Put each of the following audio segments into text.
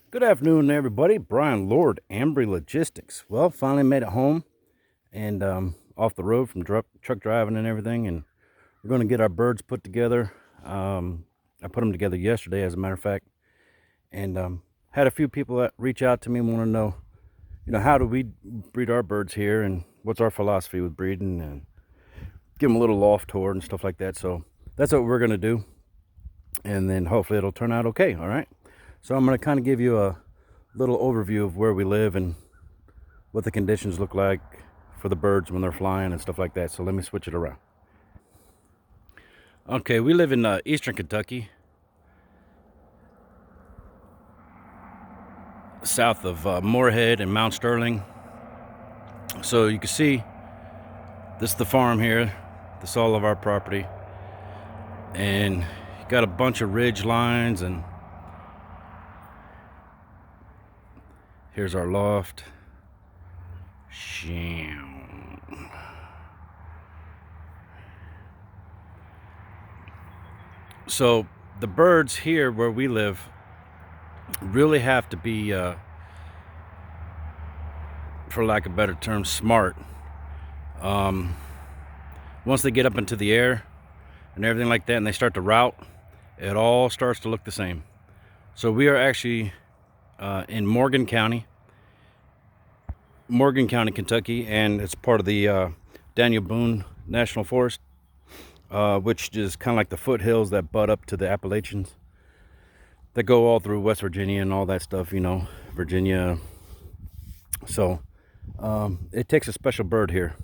Good afternoon, everybody. Brian Lord, AnnBri Logistics. Well, finally made it home and off the road from truck driving and everything, and we're going to get our birds put together. I put them together yesterday, as a matter of fact, and had a few people that reach out to me want to know, how do we breed our birds here, and what's our philosophy with breeding, and give them a little loft tour and stuff like that. So that's what we're going to do, and then hopefully it'll turn out okay. All right. So I'm going to kind of give you a little overview of where we live and what the conditions look like for the birds when they're flying and stuff like that. So let me switch it around. Okay, we live in eastern Kentucky, south of Moorhead and Mount Sterling. So you can see this is the farm here. This is all of our property, and you got a bunch of ridge lines, and here's our loft. So the birds here where we live really have to be, for lack of a better term, smart. Once they get up into the air and everything like that, and they start to route, it all starts to look the same. So we are actually in Morgan County, Kentucky, and it's part of the Daniel Boone National Forest, which is kind of like the foothills that butt up to the Appalachians that go all through West Virginia and all that stuff, Virginia. So it takes a special bird here.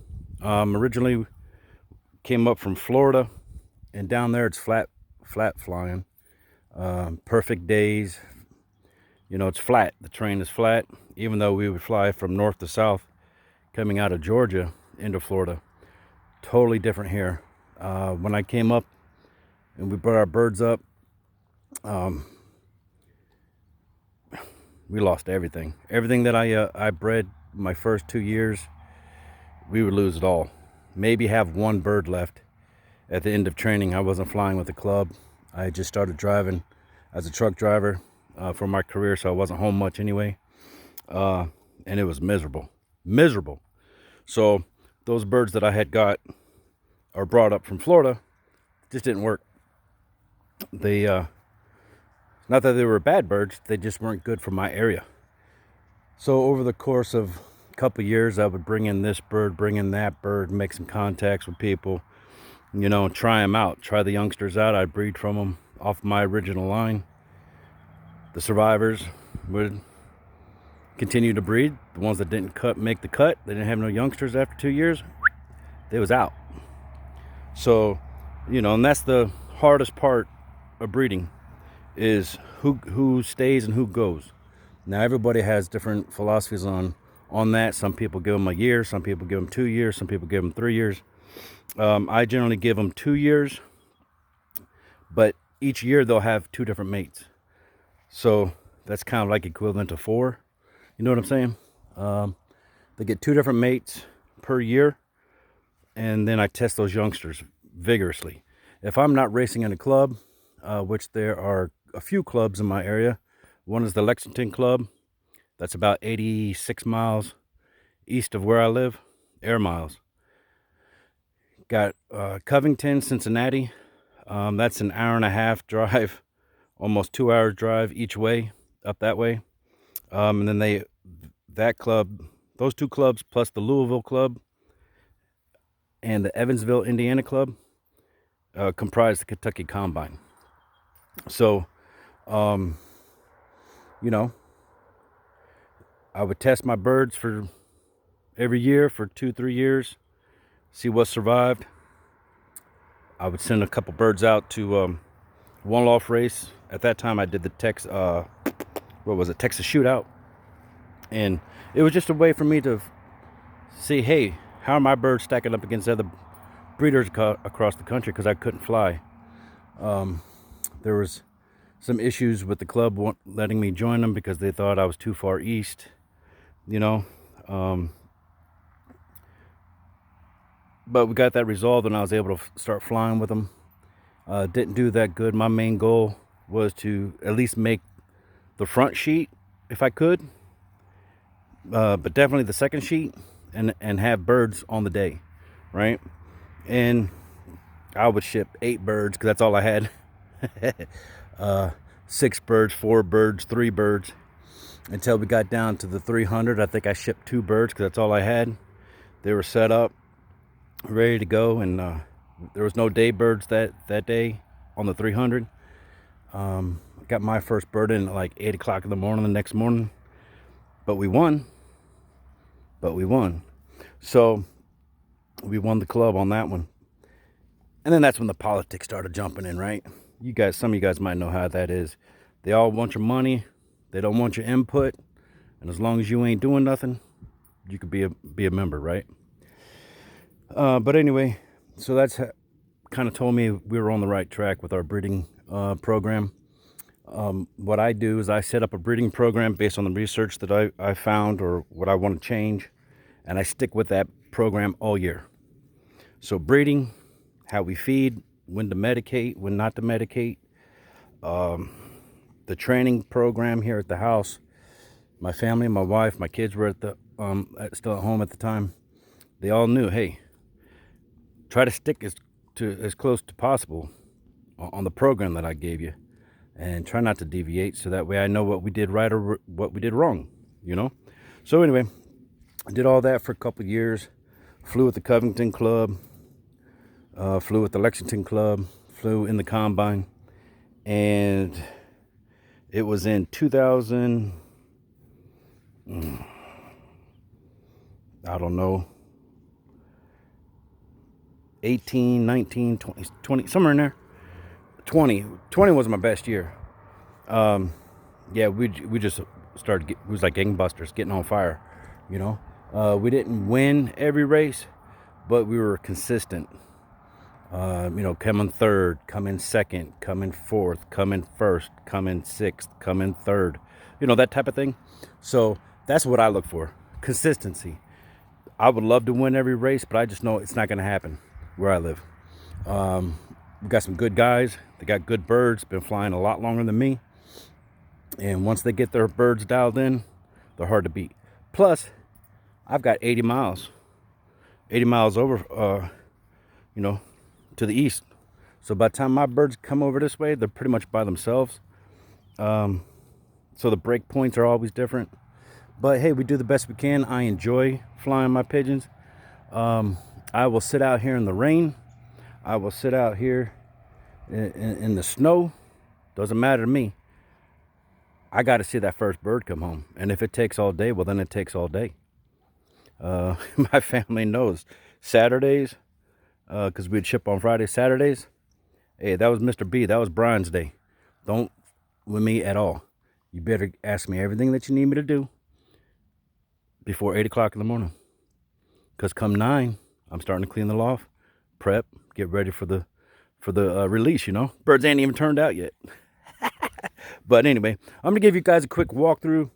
Originally came up from Florida, and down there it's flat flying. Perfect days. It's flat. The terrain is flat, even though we would fly from north to south coming out of Georgia into Florida. Totally different here. When I came up and we brought our birds up, we lost everything. Everything that I bred my first 2 years, we would lose it all. Maybe have one bird left at the end of training. I wasn't flying with the club. I just started driving as a truck driver for my career, so I wasn't home much anyway. And it was miserable. So those birds that I had got or brought up from Florida just didn't work. They not that they were bad birds, they just weren't good for my area. So over the course of a couple years, I would bring in this bird, bring in that bird, make some contacts with people, try them out, try the youngsters out. I'd breed from them off my original line. The survivors would continue to breed. The ones that didn't make the cut, they didn't have no youngsters after 2 years, they was out. So, and that's the hardest part of breeding, is who stays and who goes. Now everybody has different philosophies on that. Some people give them a year, some people give them 2 years, some people give them 3 years. I generally give them 2 years, but each year they'll have 2 different mates. So that's kind of like equivalent to 4. You know what I'm saying? They get 2 different mates per year, and then I test those youngsters vigorously. If I'm not racing in a club, which there are a few clubs in my area. One is the Lexington Club. That's about 86 miles east of where I live, air miles. Got Covington, Cincinnati. That's an hour and a half drive, almost 2 hours drive each way, up that way. And then that club, those 2 clubs, plus the Louisville Club and the Evansville, Indiana Club, comprise the Kentucky Combine. So, I would test my birds for every year for 2-3 years, see what survived. I would send a couple birds out to one loft race. At that time, I did the Texas Shootout, and it was just a way for me to see, hey, how are my birds stacking up against other breeders across the country, because I couldn't fly. There was some issues with the club letting me join them because they thought I was too far east, but we got that resolved, and I was able to start flying with them. Didn't do that good. My main goal was to at least make the front sheet if I could, but definitely the second sheet, and have birds on the day, right? And I would ship 8 birds because that's all I had. 6 birds, 4 birds, 3 birds, until we got down to the 300. I think I shipped 2 birds because that's all I had. They were set up, ready to go, and there was no day birds that day on the 300. I got my first bird in at like 8 o'clock in the morning the next morning, but we won. So we won the club on that one. And then that's when the politics started jumping in, right? You guys, some of you guys might know how that is. They all want your money. They don't want your input. And as long as you ain't doing nothing, you could be a member, right? But anyway, so that's kind of told me we were on the right track with our breeding program. What I do is I set up a breeding program based on the research that I found or what I want to change, and I stick with that program all year. So breeding, how we feed, when to medicate, when not to medicate, the training program here at the house. My family, my wife, my kids were still at home at the time. They all knew, hey, try to stick as close to possible on the program that I gave you, and try not to deviate, so that way I know what we did right or what we did wrong, you know? So anyway, I did all that for a couple of years. Flew with the Covington Club, flew with the Lexington Club, flew in the Combine, and it was in 2000, I don't know, 18, 19, 20, somewhere in there. 20 was my best year. Yeah, we just started, it was like gangbusters, getting on fire, you know. We didn't win every race, but we were consistent. You know, come in third, come in second, come in fourth, come in first, come in sixth, come in third, you know, that type of thing. So that's what I look for, consistency. I would love to win every race, but I just know it's not going to happen where I live. We got some good guys. They got good birds, been flying a lot longer than me. And once they get their birds dialed in, they're hard to beat. Plus, I've got 80 miles over, you know, to the east. So by the time my birds come over this way, they're pretty much by themselves. So the break points are always different. But hey, we do the best we can. I enjoy flying my pigeons. I will sit out here in the rain. I will sit out here in the snow. Doesn't matter to me. I got to see that first bird come home. And if it takes all day, well, then it takes all day. My family knows. Saturdays, because we'd ship on Friday, Saturdays, hey, that was Mr. B. That was Brian's day. Don't with me at all. You better ask me everything that you need me to do before 8 o'clock in the morning. Because come 9, I'm starting to clean the loft, prep, get ready for the release, you know. Birds ain't even turned out yet. But anyway, I'm going to give you guys a quick walkthrough.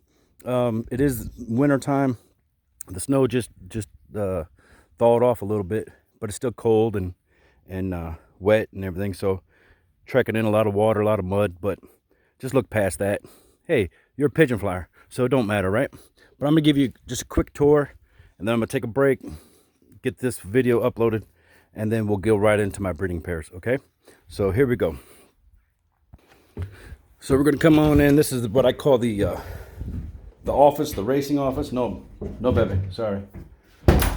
It is winter time. The snow just thawed off a little bit, but it's still cold and wet and everything. So trekking in a lot of water, a lot of mud, but just look past that. Hey, you're a pigeon flyer, so it don't matter, right? But I'm going to give you just a quick tour, and then I'm going to take a break, get this video uploaded, and then we'll go right into my breeding pairs, okay? So here we go. So we're going to come on in. This is what I call the office, the racing office. No, baby, sorry.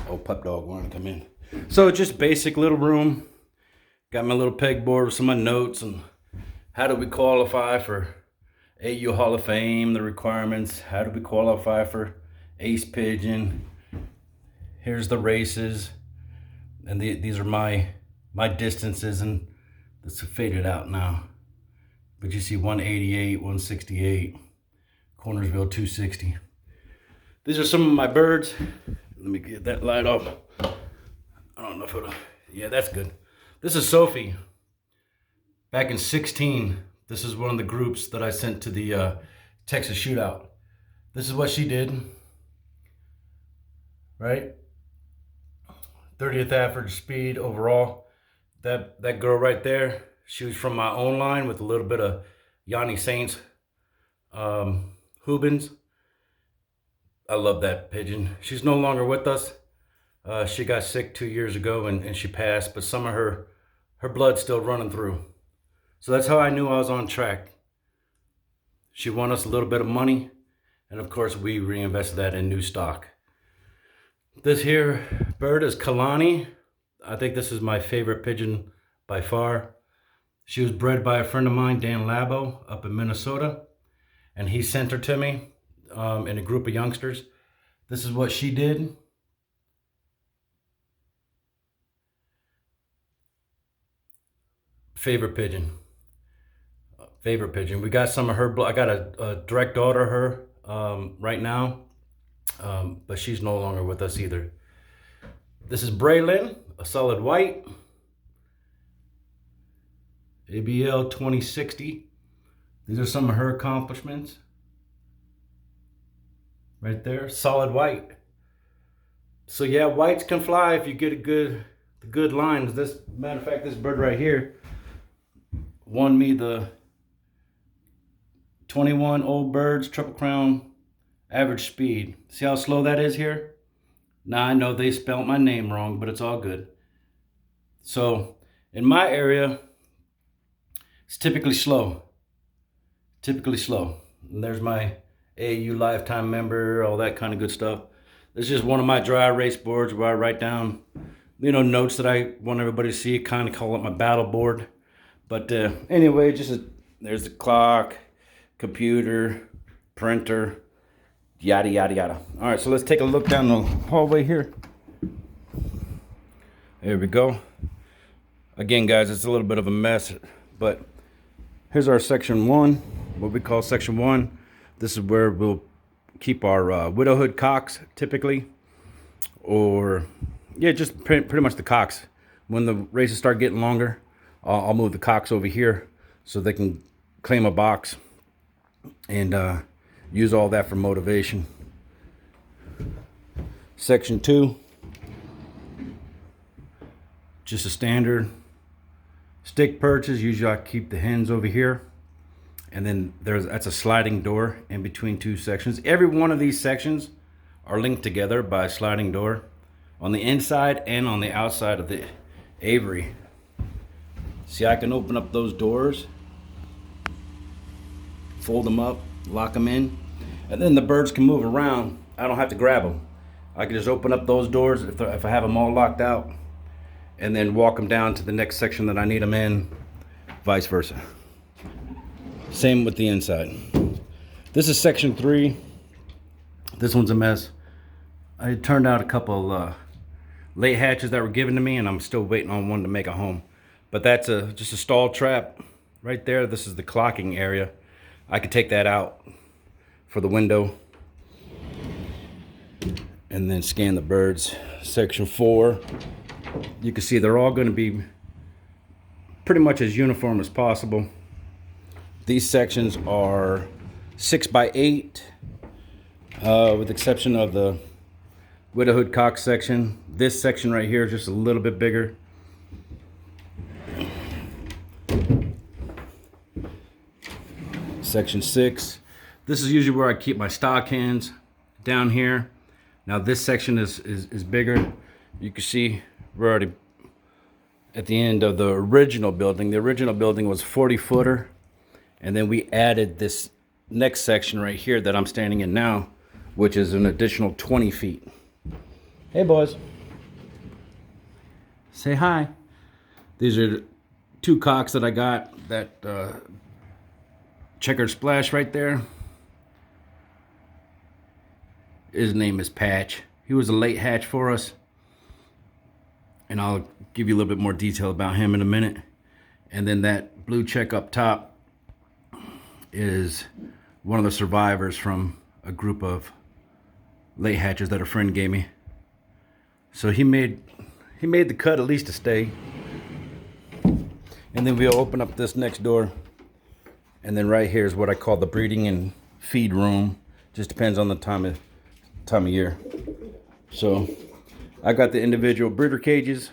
Oh, pup dog wanted to come in. So just basic little room. Got my little pegboard with some of my notes and how do we qualify for AU Hall of Fame, the requirements, how do we qualify for Ace Pigeon. Here's the races, and these are my distances, and this is faded out now. But you see 188, 168, Cornersville 260. These are some of my birds. Let me get that light off. I don't know if it'll, yeah, that's good. This is Sophie. Back in 16, this is one of the groups that I sent to the Texas shootout. This is what she did, right? 30th average speed overall. That girl right there, she was from my own line with a little bit of Yanni Saints Hubens. I love that pigeon. She's no longer with us. She got sick 2 years ago and she passed, but some of her blood's still running through. So that's how I knew I was on track. She won us a little bit of money, and of course we reinvested that in new stock. This here bird is Kalani. I think this is my favorite pigeon by far. She was bred by a friend of mine, Dan Labo, up in Minnesota, and he sent her to me in a group of youngsters. This is what she did. Favorite pigeon. Favorite pigeon. We got some of her. I got a direct daughter of her right now, but she's no longer with us either. This is Braylon, a solid white. ABL 2060. These are some of her accomplishments. Right there, solid white. So yeah, whites can fly if you get the good lines. This, matter of fact, this bird right here won me the 21 Old Birds Triple Crown average speed. See how slow that is here? Now I know they spelled my name wrong, but it's all good. So in my area, it's typically slow. Typically slow. And there's my AAU lifetime member, all that kind of good stuff. This is just one of my dry erase boards where I write down, notes that I want everybody to see. Kind of call it my battle board. But anyway, there's the clock, computer, printer, yada, yada, yada. All right, so let's take a look down the hallway here. There we go. Again, guys, it's a little bit of a mess, but here's our section 1, what we call section 1. This is where we'll keep our widowhood cocks, typically, or yeah, just pretty much the cocks. When the races start getting longer, I'll move the cocks over here so they can claim a box and use all that for motivation. Section 2, just a standard stick perches. Usually I keep the hens over here, and then that's a sliding door in between two sections. Every one of these sections are linked together by a sliding door on the inside and on the outside of the aviary. See, I can open up those doors, fold them up, lock them in, and then the birds can move around. I don't have to grab them. I can just open up those doors if I have them all locked out, and then walk them down to the next section that I need them in, vice versa. Same with the inside. This is section 3. This one's a mess. I turned out a couple late hatches that were given to me, and I'm still waiting on one to make a home. But that's just a stall trap right there. This is the clocking area. I could take that out for the window and then scan the birds. Section 4. You can see they're all going to be pretty much as uniform as possible. These sections are 6 by 8, with the exception of the widowhood cock section. This section right here is just a little bit bigger. Section 6. This is usually where I keep my stock hens, down here. Now this section is bigger. You can see we're already at the end of the original building. The original building was 40-footer, and then we added this next section right here that I'm standing in now, which is an additional 20 feet. Hey boys, say hi. These are 2 cocks that I got. That checkered splash right there, his name is Patch. He was a late hatch for us, and I'll give you a little bit more detail about him in a minute. And then that blue check up top is one of the survivors from a group of late hatches that a friend gave me. So he made the cut at least to stay. And then we'll open up this next door, and then right here is what I call the breeding and feed room. Just depends on the time of year. So I got the individual breeder cages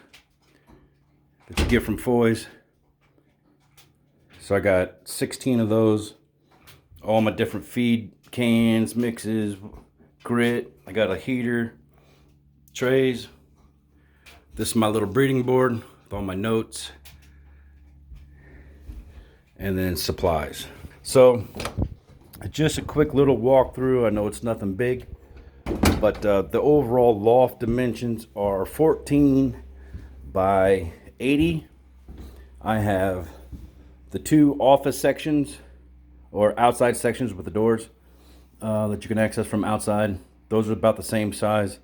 that you get from Foy's. So I got 16 of those. All my different feed cans, mixes, grit. I got a heater, trays. This is my little breeding board with all my notes. And then supplies. So just a quick little walkthrough. I know it's nothing big, but the overall loft dimensions are 14 by 80. I have the two office sections or outside sections with the doors that you can access from outside. Those are about the same size.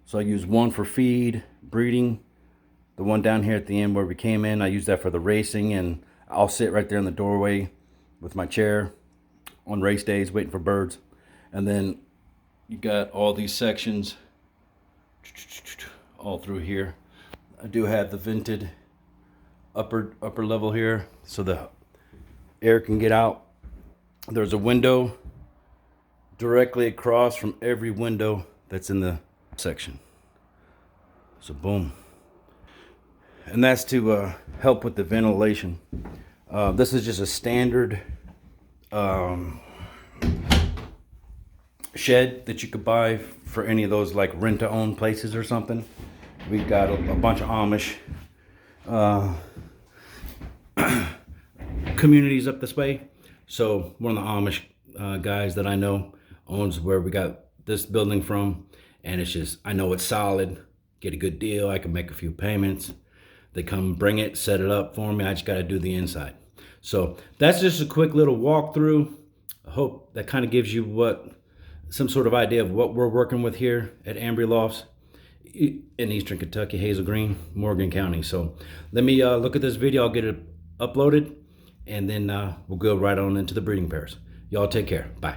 So I use one for feed, breeding. The one down here at the end where we came in, I use that for the racing, and I'll sit right there in the doorway with my chair on race days waiting for birds. And then you got all these sections all through here. I do have the vented upper level here so the air can get out. There's a window directly across from every window that's in the section. So boom. And that's to help with the ventilation. This is just a standard shed that you could buy for any of those like rent-to-own places or something. We've got a bunch of Amish communities up this way. So one of the Amish guys that I know owns where we got this building from, and it's just, I know it's solid, get a good deal, I can make a few payments. They come bring it, set it up for me. I just got to do the inside. So that's just a quick little walkthrough. I hope that kind of gives you some sort of idea of what we're working with here at AnnBri Lofts in Eastern Kentucky, Hazel Green, Morgan County. So let me look at this video. I'll get it uploaded, and then we'll go right on into the breeding pairs. Y'all take care. Bye.